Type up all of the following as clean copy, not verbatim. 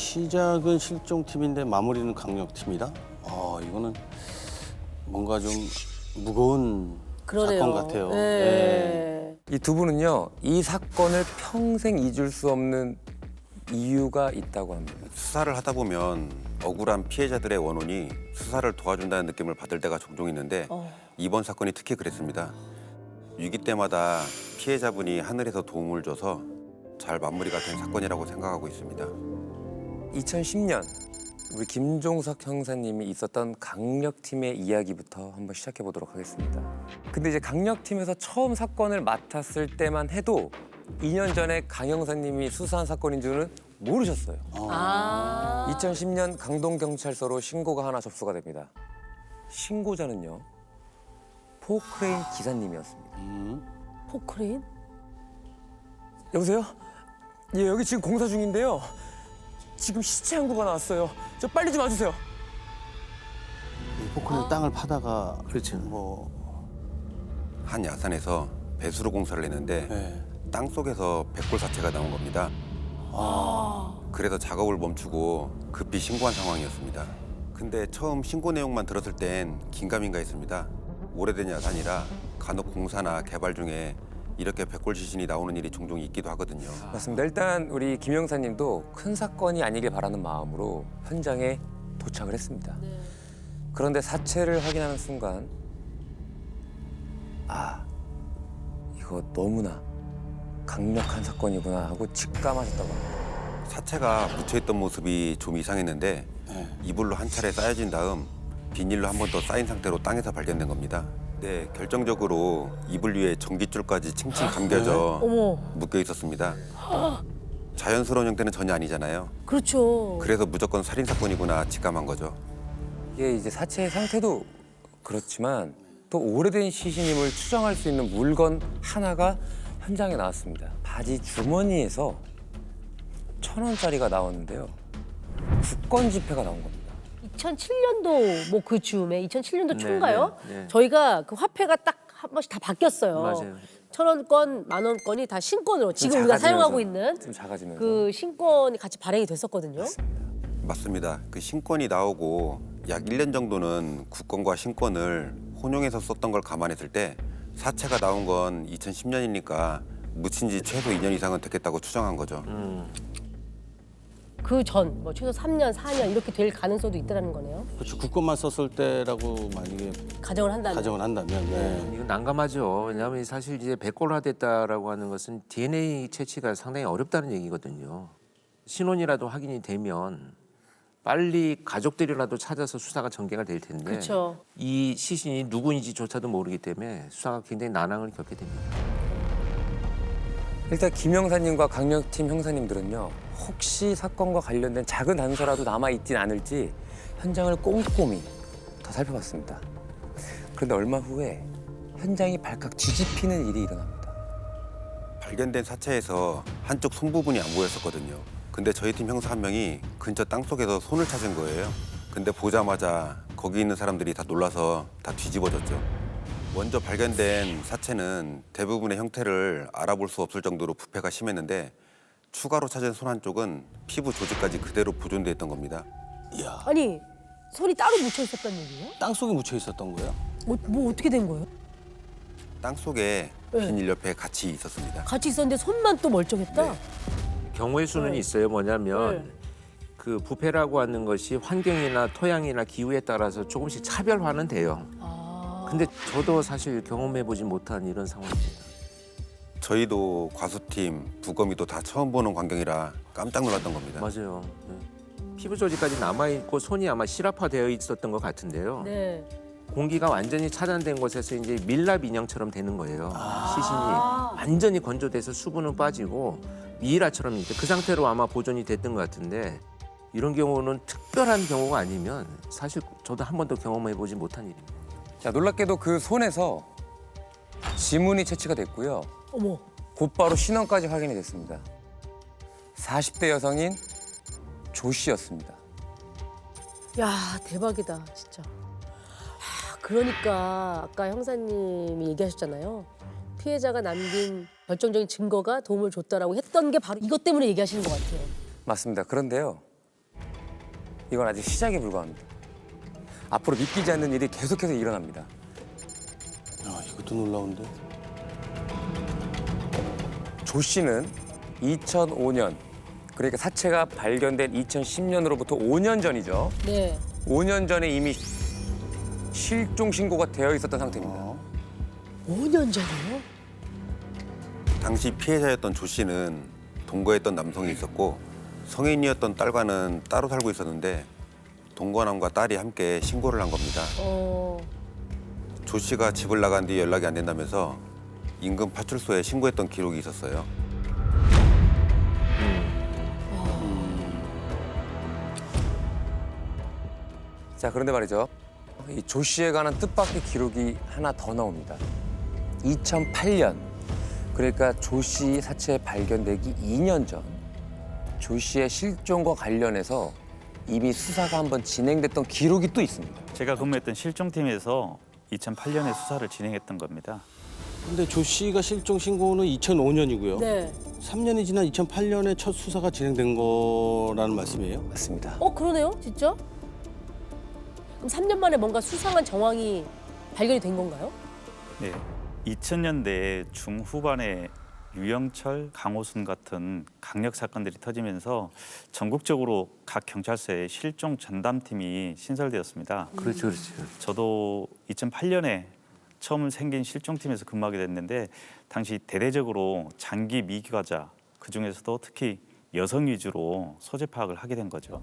시작은 실종팀인데 마무리는 강력팀이다? 이거는 뭔가 좀 무거운 그러네요. 사건 같아요. 네. 이 두 분은요, 이 사건을 평생 잊을 수 없는 이유가 있다고 합니다. 수사를 하다 보면 억울한 피해자들의 원혼이 수사를 도와준다는 느낌을 받을 때가 종종 있는데 이번 사건이 특히 그랬습니다. 위기 때마다 피해자분이 하늘에서 도움을 줘서 잘 마무리가 된 사건이라고 생각하고 있습니다. 2010년 우리 김종석 형사님이 있었던 강력팀의 이야기부터 한번 시작해 보도록 하겠습니다. 근데 이제 강력팀에서 처음 사건을 맡았을 때만 해도 2년 전에 강 형사님이 수사한 사건인 줄은 모르셨어요. 2010년 강동경찰서로 신고가 하나 접수가 됩니다. 신고자는요, 포크레인 기사님이었습니다. 포크레인? 여보세요? 예, 여기 지금 공사 중인데요. 지금 시체 항구가 나왔어요. 저 빨리 좀 와주세요. 이 포크레인 땅을 파다가 그렇죠. 뭐 한 야산에서 배수로 공사를 했는데 네. 땅 속에서 백골 사체가 나온 겁니다. 그래서 작업을 멈추고 급히 신고한 상황이었습니다. 근데 처음 신고 내용만 들었을 땐 긴가민가 했습니다. 오래된 야산이라 간혹 공사나 개발 중에 이렇게 백골 시신이 나오는 일이 종종 있기도 하거든요. 맞습니다. 일단 우리 김 형사님도 큰 사건이 아니길 바라는 마음으로 현장에 도착을 했습니다. 그런데 사체를 확인하는 순간 이거 너무나 강력한 사건이구나 하고 직감하셨다고 합니다. 사체가 묻혀있던 모습이 좀 이상했는데 이불로 한 차례 쌓여진 다음 비닐로 한 번 더 쌓인 상태로 땅에서 발견된 겁니다. 네, 결정적으로 이불 위에 전깃줄까지 칭칭 감겨져 어머. 묶여 있었습니다. 자연스러운 형태는 전혀 아니잖아요. 그렇죠. 그래서 무조건 살인 사건이구나 직감한 거죠. 이게 이제 사체의 상태도 그렇지만 또 오래된 시신임을 추정할 수 있는 물건 하나가 현장에 나왔습니다. 바지 주머니에서 1,000원짜리가 나왔는데요. 국권 지폐가 나온 겁니다. 2007년도 뭐 그 즈음에 2007년도 초인가요? 네. 저희가 그 화폐가 딱 한 번씩 다 바뀌었어요. 맞아요. 1,000원권, 만원권이 다 신권으로 지금 우리가 작아지면서. 사용하고 있는 좀 작아지면서. 그 신권이 같이 발행이 됐었거든요. 맞습니다. 그 신권이 나오고 약 1년 정도는 국권과 신권을 혼용해서 썼던 걸 감안했을 때 사체가 나온 건 2010년이니까 묻힌 지 최소 2년 이상은 됐겠다고 추정한 거죠. 그 전 뭐 최소 3년, 4년 이렇게 될 가능성도 있다는 거네요. 그렇죠. 국권만 썼을 때라고 만약에 가정을 한다면. 가정을 한다면 이건 난감하죠. 왜냐하면 사실 이제 백골화됐다라고 하는 것은 DNA 채취가 상당히 어렵다는 얘기거든요. 신원이라도 확인이 되면 빨리 가족들이라도 찾아서 수사가 전개가 될 텐데 그렇죠. 이 시신이 누구인지조차도 모르기 때문에 수사가 굉장히 난항을 겪게 됩니다. 일단 김 형사님과 강력팀 형사님들은요, 혹시 사건과 관련된 작은 단서라도 남아있진 않을지 현장을 꼼꼼히 더 살펴봤습니다. 그런데 얼마 후에 현장이 발칵 뒤집히는 일이 일어납니다. 발견된 사체에서 한쪽 손 부분이 안 보였었거든요. 근데 저희 팀 형사 한 명이 근처 땅속에서 손을 찾은 거예요. 근데 보자마자 거기 있는 사람들이 다 놀라서 다 뒤집어졌죠. 먼저 발견된 사체는 대부분의 형태를 알아볼 수 없을 정도로 부패가 심했는데 추가로 찾은 손 한쪽은 피부 조직까지 그대로 보존돼 있던 겁니다. 이야, 아니 손이 따로 묻혀 있었단 얘기예요? 땅 속에 묻혀 있었던 거야? 뭐 어떻게 된 거예요? 땅 속에 네. 비닐 옆에 같이 있었습니다. 같이 있었는데 손만 또 멀쩡했다? 네. 경우의 수는 네. 있어요. 뭐냐면 네. 그 부패라고 하는 것이 환경이나 토양이나 기후에 따라서 조금씩 차별화는 돼요. 근데 저도 사실 경험해보지 못한 이런 상황입니다. 저희도 과수팀, 부검이도 다 처음 보는 광경이라 깜짝 놀랐던 겁니다. 맞아요. 네. 피부 조직까지 남아있고 손이 아마 실압화되어 있었던 것 같은데요. 네. 공기가 완전히 차단된 곳에서 이제 밀랍 인형처럼 되는 거예요. 시신이 완전히 건조돼서 수분은 빠지고 미이라처럼 이제 그 상태로 아마 보존이 됐던 것 같은데 이런 경우는 특별한 경우가 아니면 사실 저도 한 번도 경험해보지 못한 일입니다. 자, 놀랍게도 그 손에서 지문이 채취가 됐고요. 어머. 곧바로 신원까지 확인이 됐습니다. 40대 여성인 조 씨였습니다. 야 대박이다 진짜. 그러니까 아까 형사님이 얘기하셨잖아요. 피해자가 남긴 결정적인 증거가 도움을 줬다라고 했던 게 바로 이것 때문에 얘기하시는 것 같아요. 맞습니다. 그런데요, 이건 아직 시작에 불과합니다. 앞으로 믿기지 않는 일이 계속해서 일어납니다. 아, 이것도 놀라운데. 조 씨는 2005년, 그러니까 사체가 발견된 2010년으로부터 5년 전이죠. 네. 5년 전에 이미 실종 신고가 되어 있었던 상태입니다. 5년 전이요? 당시 피해자였던 조 씨는 동거했던 남성이 있었고 성인이었던 딸과는 따로 살고 있었는데 동거남과 딸이 함께 신고를 한 겁니다. 조 씨가 집을 나간 뒤 연락이 안 된다면서 인근 파출소에 신고했던 기록이 있었어요. 자, 그런데 말이죠. 이 조 씨에 관한 뜻밖의 기록이 하나 더 나옵니다. 2008년, 그러니까 조 씨 사체 발견되기 2년 전, 조 씨의 실종과 관련해서 이미 수사가 한번 진행됐던 기록이 또 있습니다. 제가 근무했던 실종팀에서 2008년에 수사를 진행했던 겁니다. 근데 조 씨가 실종 신고는 2005년이고요. 네. 3년이 지난 2008년에 첫 수사가 진행된 거라는 말씀이에요? 맞습니다. 그러네요, 진짜? 그럼 3년 만에 뭔가 수상한 정황이 발견이 된 건가요? 네, 2000년대 중후반에 유영철, 강호순 같은 강력 사건들이 터지면서 전국적으로 각 경찰서에 실종 전담팀이 신설되었습니다. 그렇죠, 그렇죠. 저도 2008년에 처음 생긴 실종팀에서 근무하게 됐는데 당시 대대적으로 장기 미기과자, 그중에서도 특히 여성 위주로 소재 파악을 하게 된 거죠.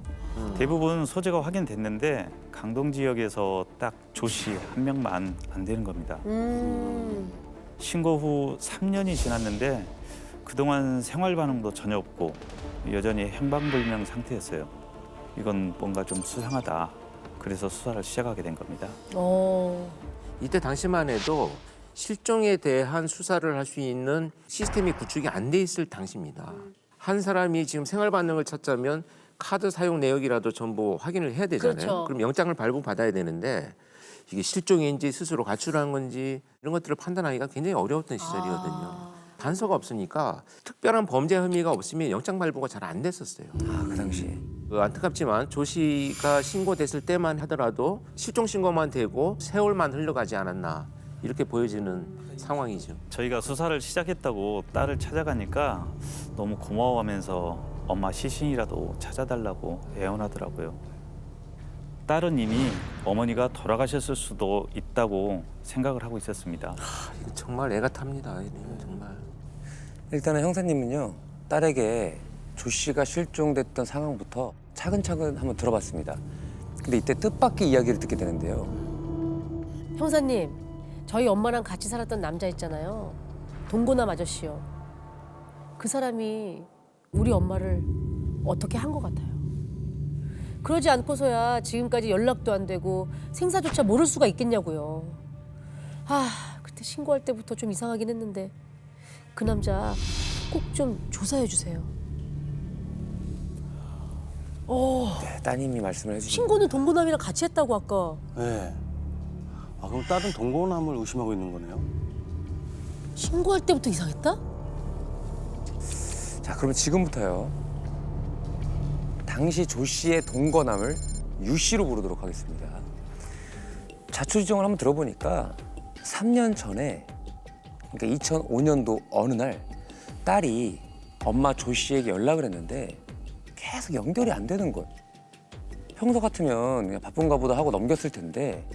대부분 소재가 확인됐는데 강동 지역에서 딱 조 씨 한 명만 안 되는 겁니다. 신고 후 3년이 지났는데 그동안 생활 반응도 전혀 없고 여전히 행방불명 상태였어요. 이건 뭔가 좀 수상하다. 그래서 수사를 시작하게 된 겁니다. 이때 당시만 해도 실종에 대한 수사를 할 수 있는 시스템이 구축이 안 돼 있을 당시입니다. 한 사람이 지금 생활 반응을 찾자면 카드 사용 내역이라도 전부 확인을 해야 되잖아요. 그렇죠. 그럼 영장을 발부받아야 되는데 이게 실종인지 스스로 가출한 건지 이런 것들을 판단하기가 굉장히 어려웠던 시절이거든요. 단서가 없으니까 특별한 범죄 혐의가 없으면 영장 발부가 잘 안 됐었어요. 그 당시. 안타깝지만 조 씨가 신고됐을 때만 하더라도 실종 신고만 되고 세월만 흘러가지 않았나 이렇게 보여지는 상황이죠. 저희가 수사를 시작했다고 딸을 찾아가니까 너무 고마워하면서 엄마 시신이라도 찾아달라고 애원하더라고요. 딸은 이미 어머니가 돌아가셨을 수도 있다고 생각을 하고 있었습니다. 이거 정말 애가 탑니다. 이거 정말. 일단은 형사님은요, 딸에게 조 씨가 실종됐던 상황부터 차근차근 한번 들어봤습니다. 근데 이때 뜻밖의 이야기를 듣게 되는데요. 형사님, 저희 엄마랑 같이 살았던 남자 있잖아요. 동고남 아저씨요. 그 사람이 우리 엄마를 어떻게 한 것 같아요. 그러지 않고서야 지금까지 연락도 안 되고 생사조차 모를 수가 있겠냐고요. 그때 신고할 때부터 좀 이상하긴 했는데 그 남자 꼭 좀 조사해 주세요. 네, 따님이 말씀을 해주신 신고는 동고남이랑 같이 했다고 아까. 네. 그럼 딸은 동거남을 의심하고 있는 거네요? 신고할 때부터 이상했다? 자, 그러면 지금부터요. 당시 조 씨의 동거남을 유 씨로 부르도록 하겠습니다. 자초지종을 한번 들어보니까 3년 전에, 그러니까 2005년도 어느 날 딸이 엄마 조 씨에게 연락을 했는데 계속 연결이 안 되는 것. 평소 같으면 그냥 바쁜가 보다 하고 넘겼을 텐데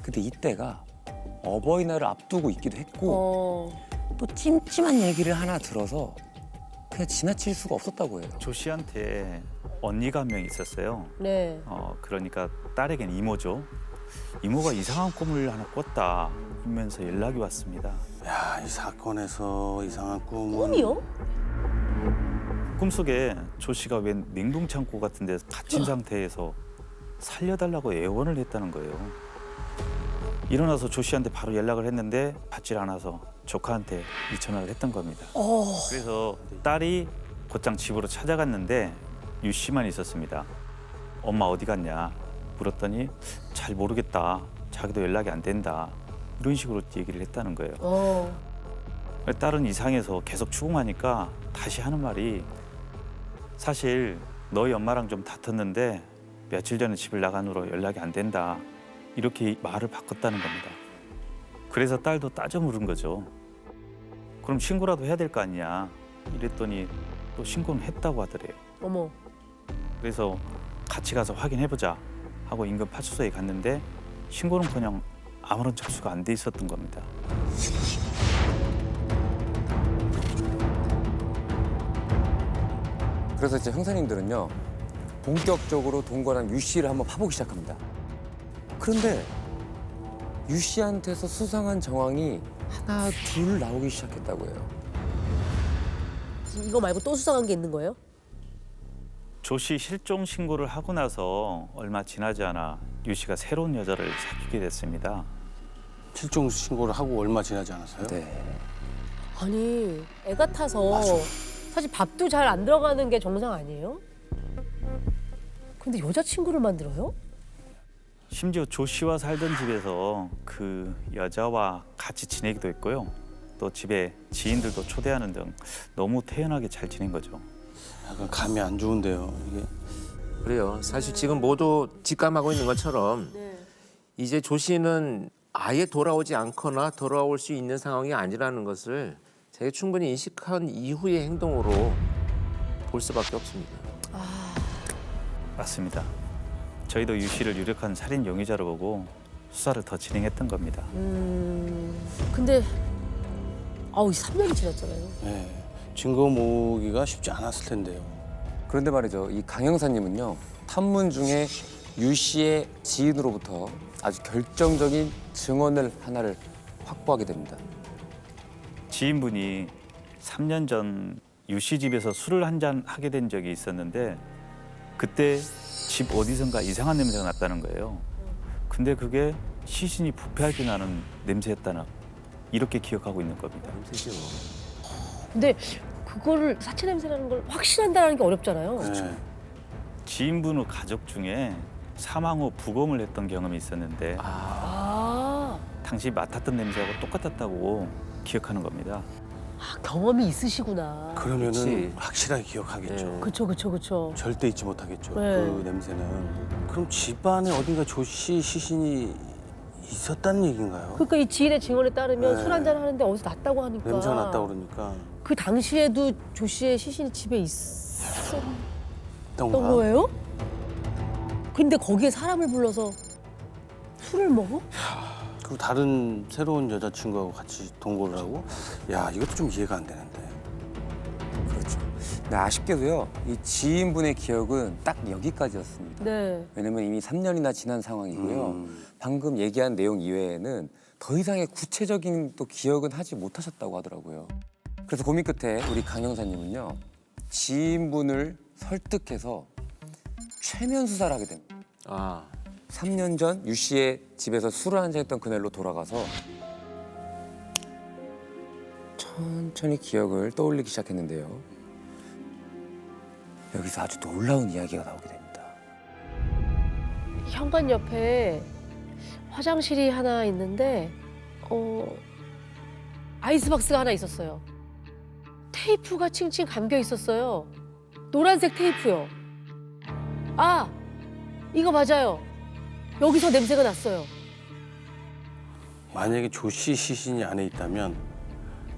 근데 이때가 어버이날을 앞두고 있기도 했고 또 찜찜한 얘기를 하나 들어서 그냥 지나칠 수가 없었다고 해요. 조 씨한테 언니가 한 명 있었어요. 네. 그러니까 딸에겐 이모죠. 이모가 이상한 꿈을 하나 꿨다 하면서 연락이 왔습니다. 야, 이 사건에서 이상한 꿈은... 꿈이요? 꿈속에 조 씨가 웬 냉동창고 같은 데서 갇힌 상태에서 살려달라고 애원을 했다는 거예요. 일어나서 조 씨한테 바로 연락을 했는데 받질 않아서 조카한테 이 전화를 했던 겁니다. 그래서 딸이 곧장 집으로 찾아갔는데 유 씨만 있었습니다. 엄마 어디 갔냐 물었더니 잘 모르겠다. 자기도 연락이 안 된다. 이런 식으로 얘기를 했다는 거예요. 딸은 이상해서 계속 추궁하니까 다시 하는 말이 사실 너희 엄마랑 좀 다퉜는데 며칠 전에 집을 나간 후로 연락이 안 된다. 이렇게 말을 바꿨다는 겁니다. 그래서 딸도 따져 물은 거죠. 그럼 신고라도 해야 될 거 아니냐. 이랬더니 또 신고는 했다고 하더래요. 어머. 그래서 같이 가서 확인해보자 하고 인근 파출소에 갔는데 신고는커녕 아무런 접수가 안 돼 있었던 겁니다. 그래서 이제 형사님들은요 본격적으로 동거남 유 씨를 한번 파보기 시작합니다. 그런데 유 씨한테서 수상한 정황이 하나 둘 나오기 시작했다고 해요. 이거 말고 또 수상한 게 있는 거예요? 조 씨 실종 신고를 하고 나서 얼마 지나지 않아 유 씨가 새로운 여자를 사귀게 됐습니다. 실종 신고를 하고 얼마 지나지 않았어요? 네. 아니 애가 타서 맞아. 사실 밥도 잘 안 들어가는 게 정상 아니에요? 근데 여자친구를 만들어요? 심지어 조 씨와 살던 집에서 그 여자와 같이 지내기도 했고요. 또 집에 지인들도 초대하는 등 너무 태연하게 잘 지낸 거죠. 약간 감이 안 좋은데요. 이게 그래요. 사실 지금 모두 직감하고 있는 것처럼 이제 조 씨는 아예 돌아오지 않거나 돌아올 수 있는 상황이 아니라는 것을 제가 충분히 인식한 이후의 행동으로 볼 수밖에 없습니다. 맞습니다. 저희도 유 씨를 유력한 살인 용의자로 보고 수사를 더 진행했던 겁니다. 근데 아우 3년이 지났잖아요. 네, 증거 모으기가 쉽지 않았을 텐데요. 그런데 말이죠. 이 강 형사님은요. 탐문 중에 유 씨의 지인으로부터 아주 결정적인 증언을 하나를 확보하게 됩니다. 지인분이 3년 전 유 씨 집에서 술을 한 잔 하게 된 적이 있었는데 그때 집 어디선가 이상한 냄새가 났다는 거예요. 근데 그게 시신이 부패할 때 나는 냄새였다나 이렇게 기억하고 있는 겁니다. 냄새죠. 근데 그거를 사체 냄새라는 걸 확신한다는 게 어렵잖아요. 네. 지인분 가족 중에 사망 후 부검을 했던 경험이 있었는데 아, 당시 맡았던 냄새하고 똑같았다고 기억하는 겁니다. 경험이 있으시구나. 그러면은 그치. 확실하게 기억하겠죠. 네. 그쵸. 절대 잊지 못하겠죠. 네. 그 냄새는. 그럼 집안에 어딘가 조 씨 시신이 있었다는 얘기인가요? 그러니까 이 지인의 증언에 따르면 네. 술 한잔 하는데 어디서 났다고 하니까. 냄새가 났다고 그러니까 그 당시에도 조 씨의 시신이 집에 있었던 있던가? 거예요? 근데 거기에 사람을 불러서 술을 먹어? 그리고 다른 새로운 여자친구하고 같이 동거를 하고? 야, 이것도 좀 이해가 안 되는데. 그렇죠. 근데 아쉽게도요. 이 지인분의 기억은 딱 여기까지였습니다. 네. 왜냐면 이미 3년이나 지난 상황이고요. 방금 얘기한 내용 이외에는 더 이상의 구체적인 또 기억은 하지 못하셨다고 하더라고요. 그래서 고민 끝에 우리 강 형사님은요. 지인분을 설득해서 최면 수사를 하게 됩니다. 아, 3년 전 유 씨의 집에서 술을 한잔 했던 그날로 돌아가서 천천히 기억을 떠올리기 시작했는데요. 여기서 아주 놀라운 이야기가 나오게 됩니다. 현관 옆에 화장실이 하나 있는데 아이스박스가 하나 있었어요. 테이프가 칭칭 감겨 있었어요. 노란색 테이프요. 아, 이거 맞아요. 여기서 냄새가 났어요. 만약에 조 씨 시신이 안에 있다면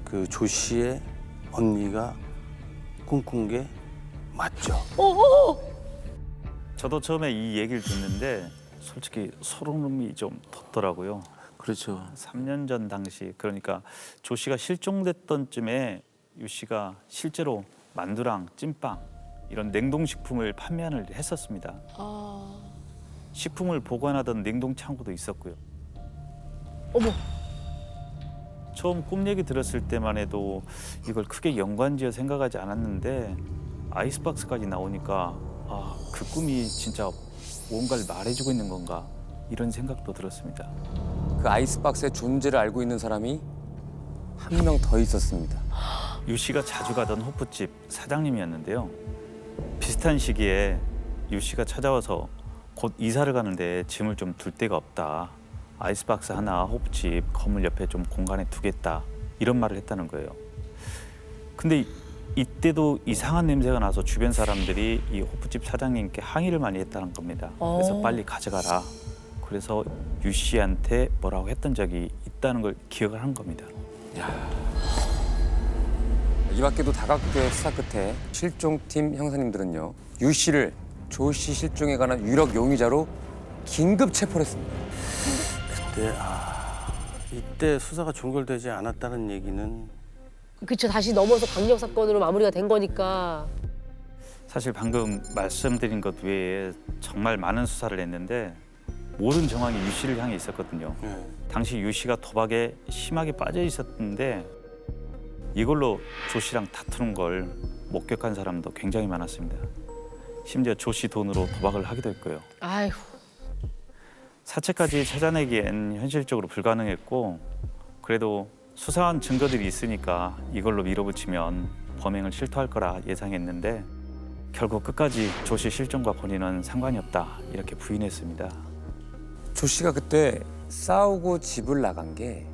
그 조 씨의 언니가 꿈꾼 게 맞죠? 저도 처음에 이 얘기를 듣는데 솔직히 소름이 좀 돋더라고요. 그렇죠. 3년 전 당시 그러니까 조 씨가 실종됐던 쯤에 유 씨가 실제로 만두랑 찐빵 이런 냉동식품을 판매를 했었습니다. 식품을 보관하던 냉동 창고도 있었고요. 어머, 처음 꿈 얘기 들었을 때만 해도 이걸 크게 연관지어 생각하지 않았는데 아이스박스까지 나오니까 아, 그 꿈이 진짜 뭔가를 말해주고 있는 건가 이런 생각도 들었습니다. 그 아이스박스의 존재를 알고 있는 사람이 한 명 더 있었습니다. 유 씨가 자주 가던 호프집 사장님이었는데요. 비슷한 시기에 유 씨가 찾아와서 곧 이사를 가는데 짐을 좀 둘 데가 없다. 아이스박스 하나 호프집 건물 옆에 좀 공간에 두겠다. 이런 말을 했다는 거예요. 근데 이때도 이상한 냄새가 나서 주변 사람들이 이 호프집 사장님께 항의를 많이 했다는 겁니다. 그래서 빨리 가져가라. 그래서 유 씨한테 뭐라고 했던 적이 있다는 걸 기억을 한 겁니다. 이 밖에도 다각도의 수사 끝에 실종팀 형사님들은요, 유 씨를 조 씨 실종에 관한 유력 용의자로 긴급 체포를 했습니다. 이때 수사가 종결되지 않았다는 얘기는 그쵸, 다시 넘어서 강력 사건으로 마무리가 된 거니까. 사실 방금 말씀드린 것 외에 정말 많은 수사를 했는데 모든 정황이 유 씨를 향해 있었거든요. 당시 유 씨가 도박에 심하게 빠져 있었는데 이걸로 조 씨랑 다투는 걸 목격한 사람도 굉장히 많았습니다. 심지어 조 씨 돈으로 도박을 하기도 했고요. 아휴. 사체까지 찾아내기엔 현실적으로 불가능했고 그래도 수사한 증거들이 있으니까 이걸로 밀어붙이면 범행을 실토할 거라 예상했는데 결국 끝까지 조 씨 실종과 본인은 상관이 없다 이렇게 부인했습니다. 조 씨가 그때 싸우고 집을 나간 게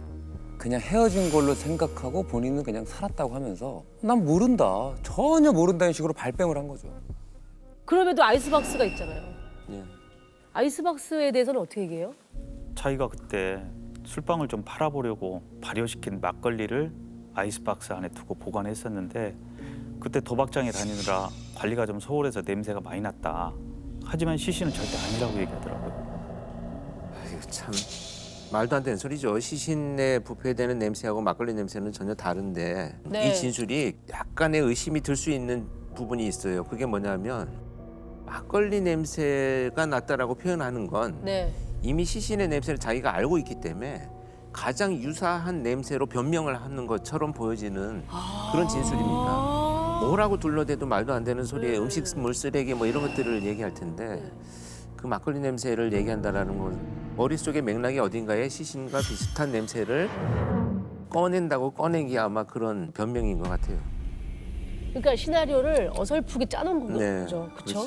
그냥 헤어진 걸로 생각하고 본인은 그냥 살았다고 하면서 난 모른다, 전혀 모른다는 식으로 발뺌을 한 거죠. 그럼에도 아이스박스가 있잖아요. 예. 아이스박스에 대해서는 어떻게 얘기해요? 자기가 그때 술빵을 좀 팔아보려고 발효시킨 막걸리를 아이스박스 안에 두고 보관했었는데 그때 도박장에 다니느라 관리가 좀 소홀해서 냄새가 많이 났다. 하지만 시신은 절대 아니라고 얘기하더라고요. 이거 참 말도 안 되는 소리죠. 시신에 부패되는 냄새하고 막걸리 냄새는 전혀 다른데 네. 이 진술이 약간의 의심이 들 수 있는 부분이 있어요. 그게 뭐냐면 막걸리 냄새가 났다라고 표현하는 건 네. 이미 시신의 냄새를 자기가 알고 있기 때문에 가장 유사한 냄새로 변명을 하는 것처럼 보여지는 그런 진술입니다. 뭐라고 둘러대도 말도 안 되는 소리에 음식물 쓰레기 뭐 이런 것들을 얘기할 텐데 그 막걸리 냄새를 얘기한다라는 건 머릿속의 맥락이 어딘가에 시신과 비슷한 냄새를 꺼낸다고 꺼내기 아마 그런 변명인 것 같아요. 그러니까 시나리오를 어설프게 짜놓은 네, 거죠. 그렇죠?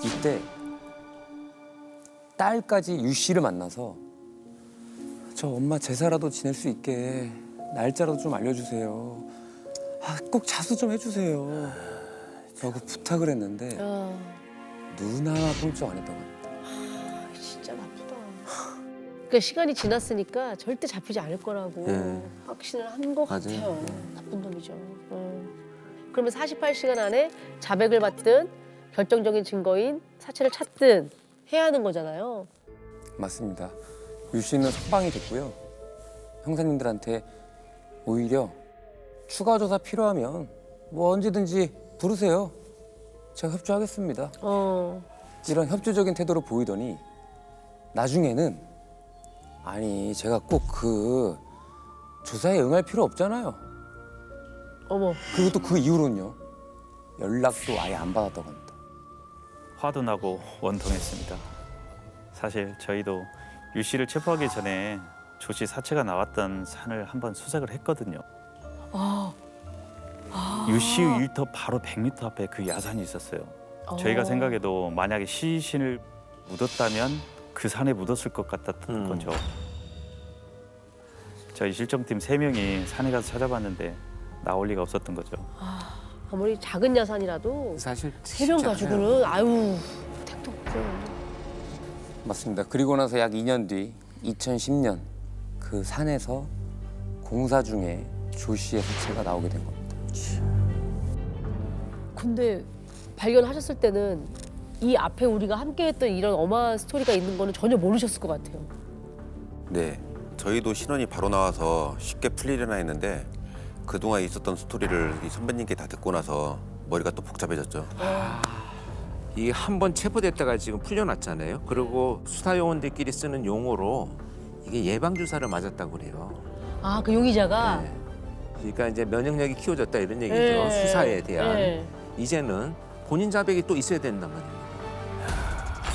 이때 딸까지 유 씨를 만나서 저 엄마 제사라도 지낼 수 있게 날짜라도 좀 알려주세요. 꼭 자수 좀 해주세요. 라고 부탁을 했는데 눈 하나 꼼짝 안 했다고 합니다. 진짜 나쁘다. 그러니까 시간이 지났으니까 절대 잡히지 않을 거라고 네. 확신을 한 것 맞아요. 같아요. 네. 나쁜 놈이죠. 그러면 48시간 안에 자백을 받든 결정적인 증거인 사체를 찾든 해야 하는 거잖아요. 맞습니다. 유 씨는 석방이 됐고요. 형사님들한테 오히려 추가 조사 필요하면 뭐 언제든지 부르세요. 제가 협조하겠습니다. 이런 협조적인 태도를 보이더니 나중에는 아니 제가 꼭 그 조사에 응할 필요 없잖아요. 어머. 그리고 또 그 이후로는요. 연락도 아예 안 받았다고 합니다. 화도 나고 원통했습니다. 사실 저희도 유 씨를 체포하기 전에 조 씨 사체가 나왔던 산을 한번 수색을 했거든요. 유 씨의 일터 바로 100m 앞에 그 야산이 있었어요. 저희가 생각해도 만약에 시신을 묻었다면 그 산에 묻었을 것 같았던 거죠. 저희 실종팀 3명이 산에 가서 찾아봤는데 나올 리가 없었던 거죠. 아무리 작은 야산이라도 사실 3명 쉽지 않아요. 가지고는 아유 택도 없고. 맞습니다. 그리고 나서 약 2년 뒤 2010년 그 산에서 공사 중에 조 씨의 사체가 나오게 된 겁니다. 근데 발견하셨을 때는 이 앞에 우리가 함께했던 이런 어마한 스토리가 있는 거는 전혀 모르셨을 것 같아요. 네, 저희도 신원이 바로 나와서 쉽게 풀리려나 했는데 그동안 있었던 스토리를 이 선배님께 다 듣고 나서 머리가 또 복잡해졌죠. 이게 한 번 체포됐다가 지금 풀려났잖아요. 그리고 수사 요원들끼리 쓰는 용어로 이게 예방 주사를 맞았다고 그래요. 아, 그 용의자가. 네. 그러니까 이제 면역력이 키워졌다 이런 얘기죠. 네. 수사에 대한. 네. 이제는 본인 자백이 또 있어야 된단 말이에요.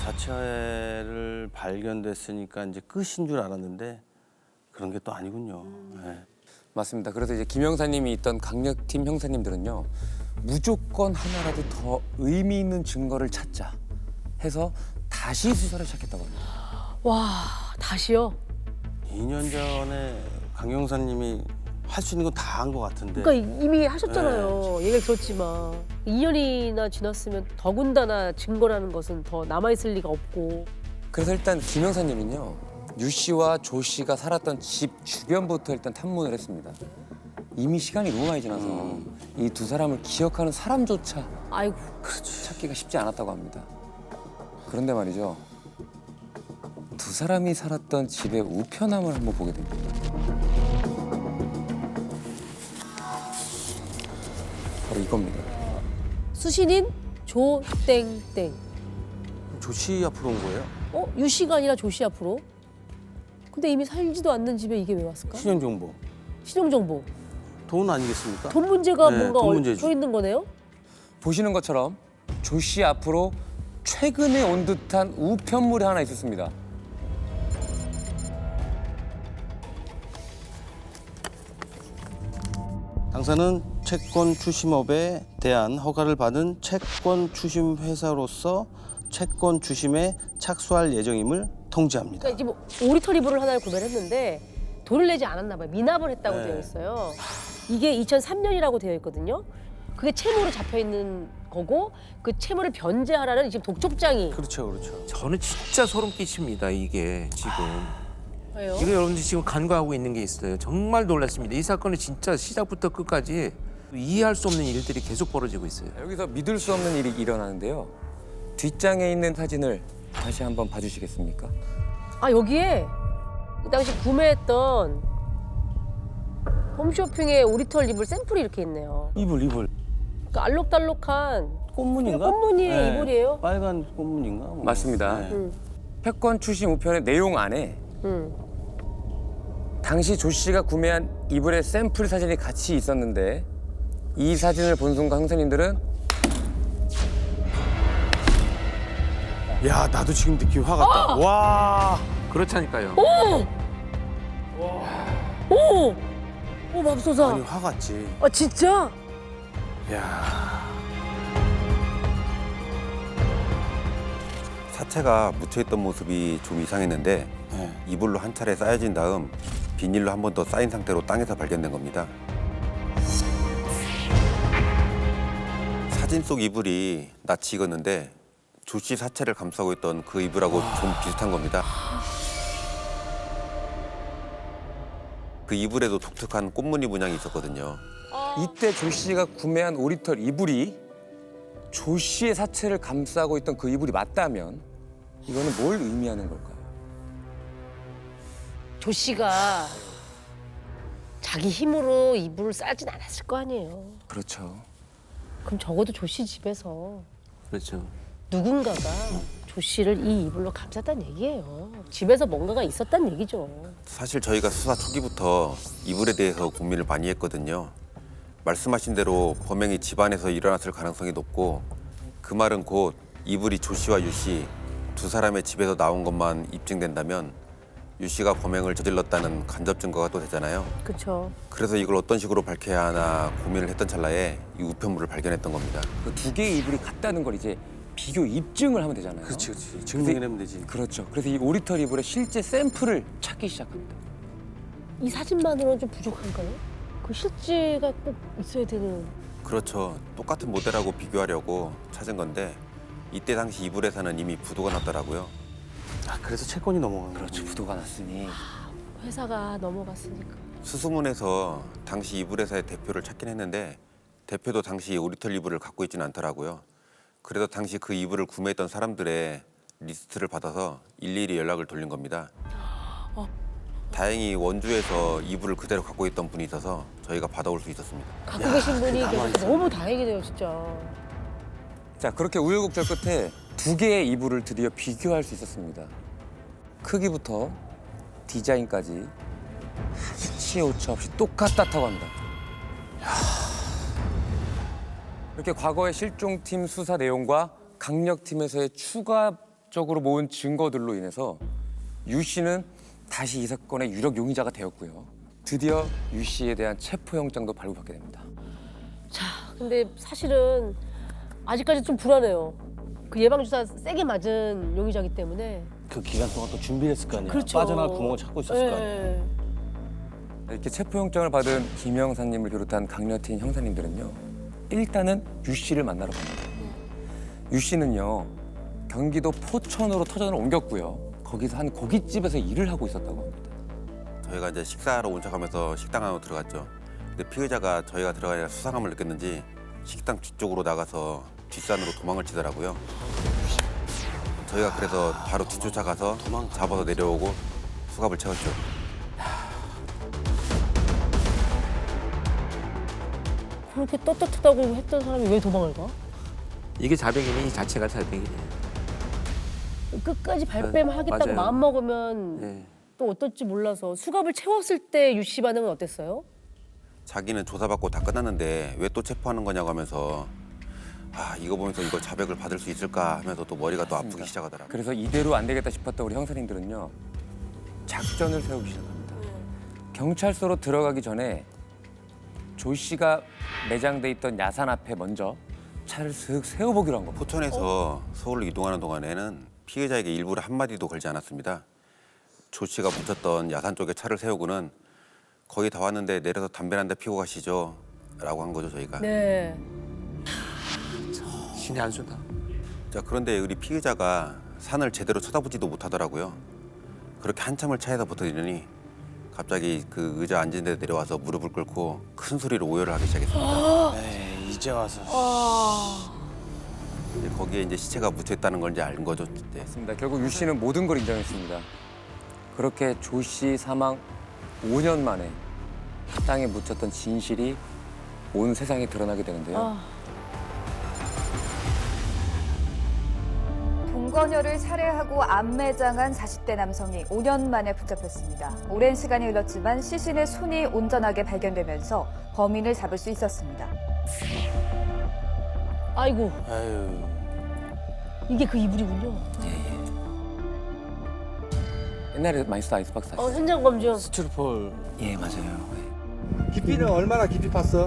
사체를 발견됐으니까 이제 끝인 줄 알았는데 그런 게 또 아니군요. 네. 맞습니다. 그래서 이제 김 형사님이 있던 강력팀 형사님들은요. 무조건 하나라도 더 의미 있는 증거를 찾자 해서 다시 수사를 시작했다고 합니다. 와, 다시요? 2년 전에 강 형사님이 할 수 있는 건 다 한 것 같은데. 그러니까 이미 하셨잖아요. 얘기를 들었지만 2년이나 지났으면 더군다나 증거라는 것은 더 남아있을 리가 없고. 그래서 일단 김 형사님은요, 유 씨와 조 씨가 살았던 집 주변부터 일단 탐문을 했습니다. 이미 시간이 너무 많이 지나서 이 두 사람을 기억하는 사람조차 아이고. 찾기가 쉽지 않았다고 합니다. 그런데 말이죠, 두 사람이 살았던 집의 우편함을 한번 보게 됩니다. 바로 이겁니다. 수신인 조땡땡. 조씨 앞으로 온 거예요? 유 씨가 아니라 조 씨 앞으로. 근데 이미 살지도 않는 집에 이게 왜 왔을까? 신용정보. 신용정보. 돈 아니겠습니까? 돈 문제가 네, 뭔가 돈 문제지. 얽혀 있는 거네요? 보시는 것처럼 조 씨 앞으로 최근에 온 듯한 우편물이 하나 있었습니다. 당사는 채권 추심업에 대한 허가를 받은 채권 추심 회사로서 채권 추심에 착수할 예정임을 통지합니다. 그러니까 지금 오리터 리볼을 하나를 구매를 했는데 돈을 내지 않았나 봐요. 미납을 했다고 네. 되어 있어요. 이게 2003년이라고 되어 있거든요. 그게 채무로 잡혀 있는 거고 그 채무를 변제하라는 지금 독촉장이. 그렇죠, 그렇죠. 저는 진짜 소름 끼칩니다. 이게 지금. 왜요? 이거 여러분들 지금 간과하고 있는 게 있어요. 정말 놀랐습니다. 이 사건은 진짜 시작부터 끝까지 이해할 수 없는 일들이 계속 벌어지고 있어요. 여기서 믿을 수 없는 일이 일어나는데요. 뒷장에 있는 사진을 다시 한번 봐주시겠습니까? 아 여기에 그 당시 구매했던 홈쇼핑의 오리털 리볼 샘플이 이렇게 있네요. 이불. 그러니까 알록달록한 꽃무늬인가? 꽃무늬의 이불이에요? 빨간 꽃무늬인가? 뭐. 맞습니다. 네. 패권 추심 우편의 내용 안에 당시 조 씨가 구매한 이불의 샘플 사진이 같이 있었는데 이 사진을 본 순간 형사님들은 야, 나도 지금 느낌 화가 났다. 와. 그렇다니까요. 오! 오 맙소사. 아니, 화 같지. 아 진짜? 야. 사체가 묻혀있던 모습이 좀 이상했는데 네. 이불로 한 차례 쌓여진 다음 비닐로 한 번 더 쌓인 상태로 땅에서 발견된 겁니다. 사진 속 이불이 낯이 익었는데 조 씨 사체를 감싸고 있던 그 이불하고 좀 비슷한 겁니다. 그 이불에도 독특한 꽃무늬 문양이 있었거든요. 이때 조 씨가 구매한 오리털 이불이 조 씨의 사체를 감싸고 있던 그 이불이 맞다면 이거는 뭘 의미하는 걸까요? 조 씨가 자기 힘으로 이불을 싸진 않았을 거 아니에요. 그렇죠. 그럼 적어도 조 씨 집에서 그렇죠. 누군가가 조 씨를 이 이불로 감쌌다는 얘기예요. 집에서 뭔가가 있었다는 얘기죠. 사실 저희가 수사 초기부터 이불에 대해서 고민을 많이 했거든요. 말씀하신 대로 범행이 집안에서 일어났을 가능성이 높고 그 말은 곧 이불이 조 씨와 유 씨 두 사람의 집에서 나온 것만 입증된다면 유 씨가 범행을 저질렀다는 간접 증거가 또 되잖아요. 그렇죠. 그래서 이걸 어떤 식으로 밝혀야 하나 고민을 했던 찰나에 이 우편물을 발견했던 겁니다. 그 두 개의 이불이 같다는 걸 이제 비교 입증을 하면 되잖아요. 그렇지. 증명해내면 되지. 그렇죠. 그래서 이 오리털 이불의 실제 샘플을 찾기 시작합니다. 이 사진만으로는 좀 부족한가요? 그 실제가 꼭 있어야 되는. 그렇죠. 똑같은 모델하고 비교하려고 찾은 건데 이때 당시 이불에서는 이미 부도가 났더라고요. 아, 그래서 채권이 넘어간 거죠. 그렇죠. 부도가 났으니. 회사가 넘어갔으니까. 수소문에서 당시 이불회사의 대표를 찾긴 했는데 대표도 당시 오리털 이불을 갖고 있지는 않더라고요. 그래서 당시 그 이불을 구매했던 사람들의 리스트를 받아서 일일이 연락을 돌린 겁니다. 다행히 원주에서 이불을 그대로 갖고 있던 분이 있어서 저희가 받아올 수 있었습니다. 갖고 계신 분이 계셔서 남아있어요. 너무 다행이네요, 진짜. 자, 그렇게 우여곡절 끝에 두 개의 이불을 드디어 비교할 수 있었습니다. 크기부터 디자인까지 한치 오차 없이 똑같다고 합니다. 이렇게 과거의 실종팀 수사 내용과 강력팀에서의 추가적으로 모은 증거들로 인해서 유 씨는 다시 이 사건의 유력 용의자가 되었고요. 드디어 유 씨에 대한 체포영장도 발부받게 됩니다. 자, 근데 사실은 아직까지 좀 불안해요. 그 예방주사 세게 맞은 용의자이기 때문에. 그 기간 동안 또 준비를 했을 거 아니에요. 그렇죠. 빠져나갈 구멍을 찾고 있었을 거 아니에요. 이렇게 체포영장을 받은 김 형사님을 비롯한 강력팀 형사님들은요. 일단은 유 씨를 만나러 갑니다. 유 씨는요. 경기도 포천으로 터전을 옮겼고요. 거기서 한 고깃집에서 일을 하고 있었다고 합니다. 저희가 이제 식사하러 온 척하면서 식당 안으로 들어갔죠. 근데 피해자가 저희가 들어가야 수상함을 느꼈는지 식당 뒤쪽으로 나가서 뒷산으로 도망을 치더라고요. 저희가 그래서 바로 뒤쫓아가서 잡아서 내려오고 수갑을 채웠죠. 그렇게 떳떳하다고 했던 사람이 왜 도망을 가? 이게 자백이니 이 자체가 자백이네요. 끝까지 발뺌하겠다고 맞아요. 마음 먹으면 네. 또 어떨지 몰라서 수갑을 채웠을 때 유 씨 반응은 어땠어요? 자기는 조사받고 다 끝났는데 왜 또 체포하는 거냐고 하면서 이거 보면서 이거 자백을 받을 수 있을까 하면서 또 머리가 또 아프기 시작하더라고요. 그래서 이대로 안 되겠다 싶었던 우리 형사님들은요. 작전을 세우기 시작합니다. 경찰서로 들어가기 전에 조 씨가 매장돼 있던 야산 앞에 먼저 차를 슥 세워보기로 한 겁니다. 포천에서 서울로 이동하는 동안에는 피해자에게 일부러 한마디도 걸지 않았습니다. 조 씨가 묻혔던 야산 쪽에 차를 세우고는 거의 다 왔는데 내려서 담배 한 대 피고 가시죠 라고 한 거죠 저희가. 네. 신의 한 수다. 자, 그런데 우리 피해자가 산을 제대로 쳐다보지도 못하더라고요. 그렇게 한참을 차에다 버티더니 갑자기 그 의자 앉은 데 내려와서 무릎을 꿇고 큰 소리로 오열을 하기 시작했습니다. 에이, 이제 와서. 이제 거기에 이제 시체가 묻혀 있다는 걸 이제 알 거죠. 이제. 맞습니다. 결국 유 씨는 모든 걸 인정했습니다. 그렇게 조 씨 사망 5년 만에 땅에 묻혔던 진실이 온 세상에 드러나게 되는데요. 동거녀를 살해하고 암매장한 40대 남성이 5년 만에 붙잡혔습니다. 오랜 시간이 흘렀지만 시신의 손이 온전하게 발견되면서 범인을 잡을 수 있었습니다. 아이고, 아유. 이게 그 이불이군요. 옛날에 많이 쓰던 아이스박스 아시죠? 현장 검증. 스티로폴. 예, 맞아요. 깊이는 얼마나 깊이 팠어?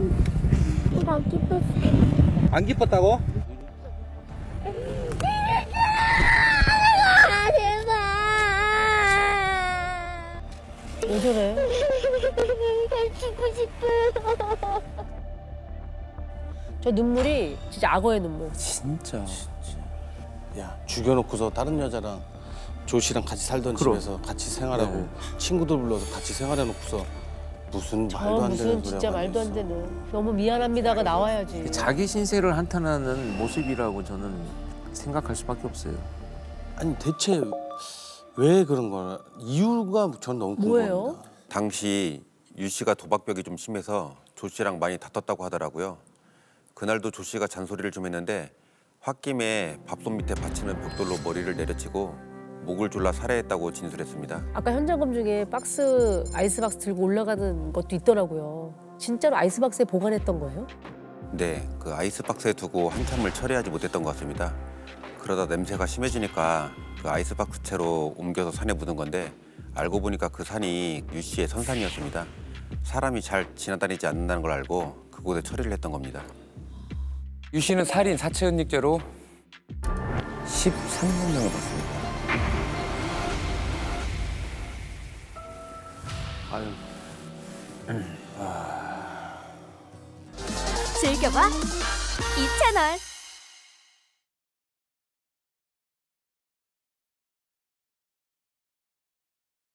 안 깊었어. 안 깊었다고? 제발. 왜 저래? 죽고 싶어요. 저 눈물이 진짜 악어의 눈물. 진짜. 야, 죽여놓고서 다른 여자랑 조 씨랑 같이 살던 그럼. 집에서 같이 생활하고 네. 친구들 불러서 같이 생활해놓고서 무슨 말도 안 되는 무슨 소리하고 진짜 말도 안 앉아있어. 되는. 너무 미안합니다가 나와야지. 자기 신세를 한탄하는 모습이라고 저는 생각할 수밖에 없어요. 아니 대체 왜 그런 거나 이유가 전 너무 뭐예요? 궁금합니다. 당시 유 씨가 도박벽이 좀 심해서 조 씨랑 많이 다퉜다고 하더라고요. 그날도 조 씨가 잔소리를 좀 했는데 홧김에 밥솥 밑에 받치는 벽돌로 머리를 내려치고 목을 졸라 살해했다고 진술했습니다. 아까 현장 검증에 아이스박스 들고 올라가는 것도 있더라고요. 진짜로 아이스박스에 보관했던 거예요? 네, 그 아이스박스에 두고 한참을 처리하지 못했던 것 같습니다. 그러다 냄새가 심해지니까 그 아이스박스 채로 옮겨서 산에 묻은 건데 알고 보니까 그 산이 유 씨의 선산이었습니다. 사람이 잘 지나다니지 않는다는 걸 알고 그곳에 처리를 했던 겁니다. 유 씨는 살인, 사체 은닉죄로 13년형을 받습니다. 즐겨봐 이 채널.